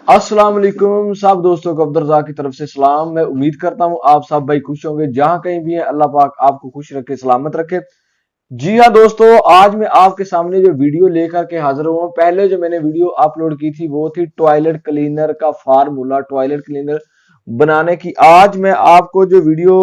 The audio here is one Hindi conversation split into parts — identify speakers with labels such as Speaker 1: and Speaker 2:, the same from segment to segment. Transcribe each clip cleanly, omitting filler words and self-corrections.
Speaker 1: अस्सलाम वालेकुम सब दोस्तों को अब्दुल की तरफ से सलाम। मैं उम्मीद करता हूँ आप सब भाई खुश होंगे, जहां कहीं भी हैं अल्लाह पाक आपको खुश रखे, सलामत रखे। जी हाँ दोस्तों, आज मैं आपके सामने जो वीडियो लेकर के हाजिर हुआ हूँ, पहले जो मैंने वीडियो अपलोड की थी वो थी टॉयलेट क्लीनर का फार्मूला, टॉयलेट क्लीनर बनाने की। आज मैं आपको जो वीडियो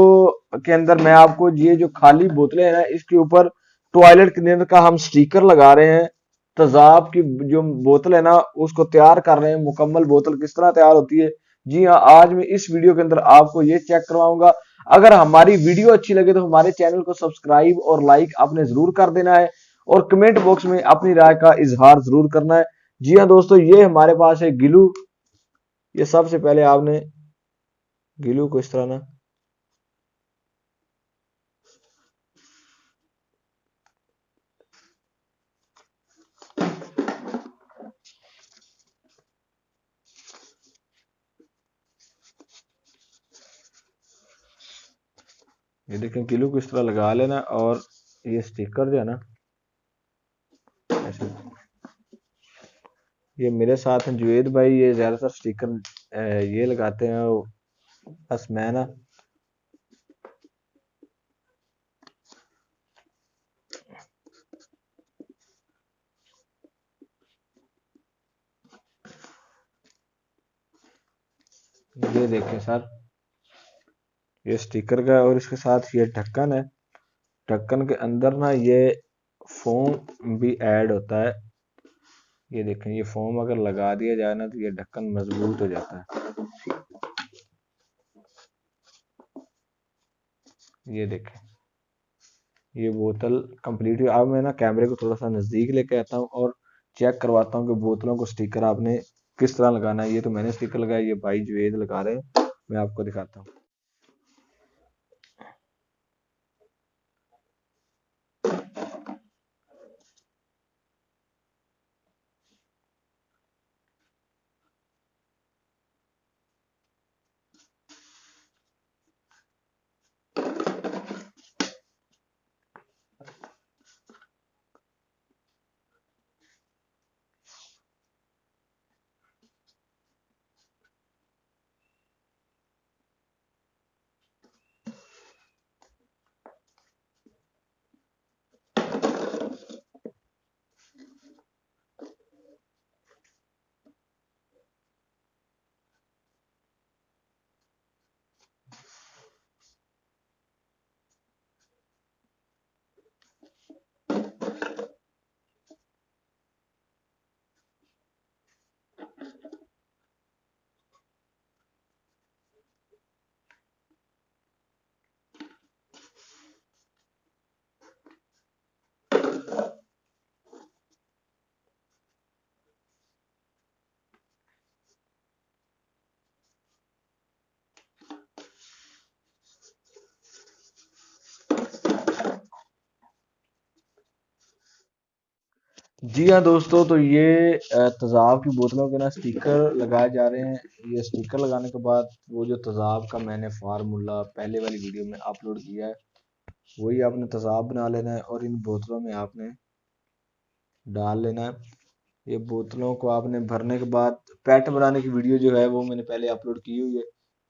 Speaker 1: के अंदर मैं आपको ये जो खाली बोतलें हैं ना, इसके ऊपर टॉयलेट क्लीनर का हम स्टिकर लगा रहे हैं। तेजाब की जो बोतल है ना, उसको तैयार कर रहे हैं। मुकम्मल बोतल किस तरह तैयार होती है, जी हाँ, आज मैं इस वीडियो के अंदर आपको ये चेक करवाऊंगा। अगर हमारी वीडियो अच्छी लगे तो हमारे चैनल को सब्सक्राइब और लाइक आपने जरूर कर देना है, और कमेंट बॉक्स में अपनी राय का इजहार जरूर करना है। जी हाँ दोस्तों, ये हमारे पास है गिलू। ये सबसे पहले आपने गिलू को इस तरह ना, ये देखें, गिलू को इस तरह लगा लेना, और ये स्टिकर जो है ना ऐसे, ये मेरे साथ हैं जुएद भाई, ये ज्यादातर स्टिकर ये लगाते हैं। बस मैं ना ये देखें सर, ये स्टिकर का, और इसके साथ ये ढक्कन है। ढक्कन के अंदर ना ये फोम भी ऐड होता है। ये देखें, ये फोम अगर लगा दिया जाए ना तो ये ढक्कन मजबूत हो जाता है। ये देखें, ये बोतल कंप्लीट हुई। अब मैं ना कैमरे को थोड़ा सा नजदीक लेके आता हूँ और चेक करवाता हूँ कि बोतलों को स्टिकर आपने किस तरह लगाना है। ये तो मैंने स्टिकर लगाया, ये भाई जुवेद लगा रहे हैं, मैं आपको दिखाता हूँ। जी हाँ दोस्तों, तो ये तेजाब की बोतलों के ना स्टिकर लगाए जा रहे हैं। ये स्टिकर लगाने के बाद वो जो तेजाब का मैंने फार्मूला पहले वाली वीडियो में अपलोड किया है, वही आपने तेजाब बना लेना है और इन बोतलों में आपने डाल लेना है। ये बोतलों को आपने भरने के बाद पैट बनाने की वीडियो जो है वो मैंने पहले अपलोड की हुई है।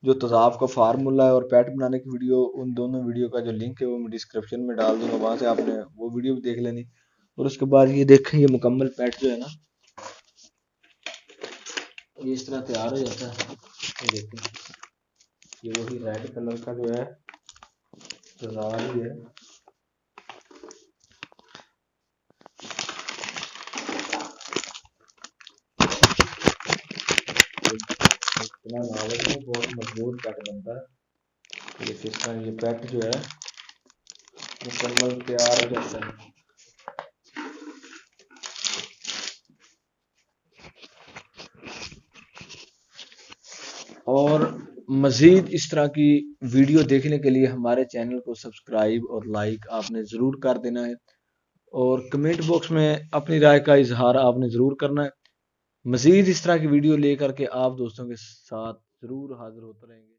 Speaker 1: जो तेजाब का फार्मूला है और पैट बनाने की वीडियो, उन दोनों वीडियो का जो लिंक है वो मैं डिस्क्रिप्शन में डाल दूंगा, वहां से आपने वो वीडियो भी देख लेनी। और उसके बाद ये देखें, ये मुकम्मल पैट जो है ना, ये इस तरह तैयार हो जाता है। ये देखें, ये वही रेड कलर का जो है तेजाब ही है। इतना नावल में बहुत मजबूत पैट बनता है। ये किस तरह ये पैट जो है मुकम्मल तैयार हो जाता है। और मजीद इस तरह की वीडियो देखने के लिए हमारे चैनल को सब्सक्राइब और लाइक आपने ज़रूर कर देना है, और कमेंट बॉक्स में अपनी राय का इजहार आपने ज़रूर करना है। मजीद इस तरह की वीडियो लेकर के आप दोस्तों के साथ ज़रूर हाजिर होते रहेंगे।